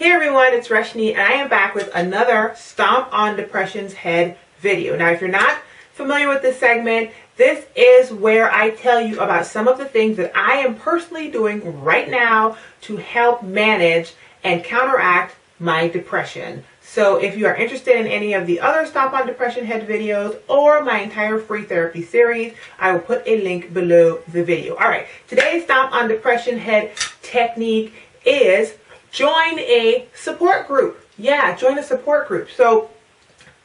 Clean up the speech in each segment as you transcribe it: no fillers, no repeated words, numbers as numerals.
Hey everyone, it's Rashni and I am back with another Stomp on Depression's Head video. Now if you're not familiar with this segment, this is where I tell you about some of the things that I am personally doing right now to help manage and counteract my depression. So if you are interested in any of the other Stomp on Depression Head videos or my entire free therapy series, I will put a link below the video. Alright, today's Stomp on Depression Head technique is join a support group. Yeah, join a support group. So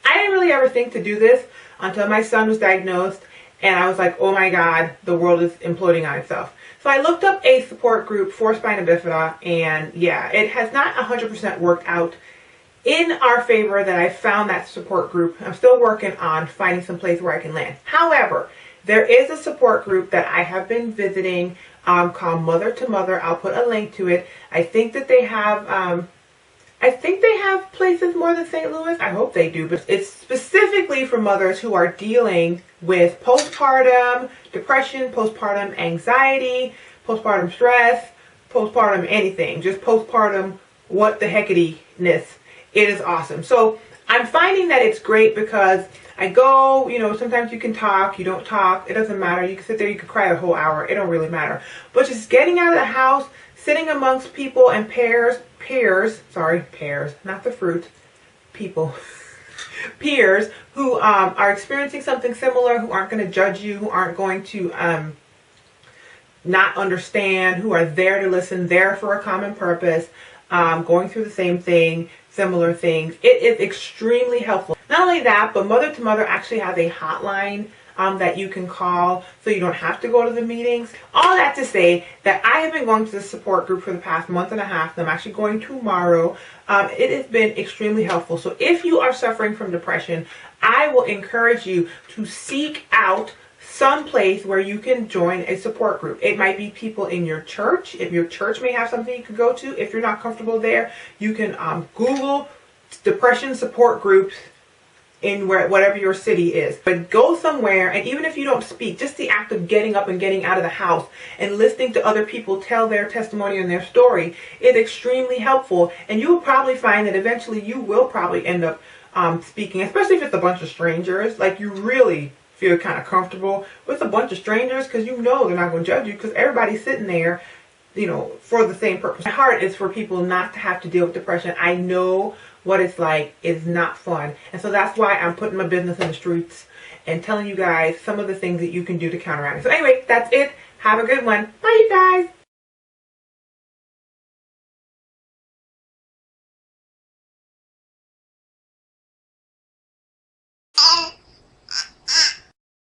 I didn't really ever think to do this until my son was diagnosed and I was like, oh my god, the world is imploding on itself. So I looked up a support group for spina bifida and yeah, it has not 100% worked out in our favor that I found that support group. I'm still working on finding some place where I can land. However, there is a support group that I have been visiting called Mother to Mother. I'll put a link to it. I think that they have places more than St. Louis. I hope they do, but it's specifically for mothers who are dealing with postpartum depression, postpartum anxiety, postpartum stress, postpartum anything, just postpartum what the heckity-ness. It is awesome. So I'm finding that it's great because I go, you know, sometimes you can talk, you don't talk, it doesn't matter. You can sit there, you can cry a whole hour, it don't really matter. But just getting out of the house, sitting amongst people and peers, not the fruit, people, peers who are experiencing something similar, who aren't going to judge you, who aren't going to not understand, who are there to listen, there for a common purpose, going through the same thing, similar things. It is extremely helpful. Not only that, but Mother to Mother actually has a hotline that you can call, so you don't have to go to the meetings. All that to say that I have been going to this support group for the past month and a half, and I'm actually going tomorrow. It has been extremely helpful. So if you are suffering from depression, I will encourage you to seek out some place where you can join a support group. It might be people in your church. If your church may have something you can go to. If you're not comfortable there, you can Google depression support groups in whatever your city is. But go somewhere, and even if you don't speak, just the act of getting up and getting out of the house and listening to other people tell their testimony and their story is extremely helpful. And you will probably find that eventually you will probably end up speaking, especially if it's a bunch of strangers. Like, you really feel kind of comfortable with a bunch of strangers because you know they're not going to judge you because everybody's sitting there, you know, for the same purpose. My heart is for people not to have to deal with depression. I know what it's like. It's not fun. And so that's why I'm putting my business in the streets and telling you guys some of the things that you can do to counteract it. So anyway, that's it. Have a good one. Bye, you guys.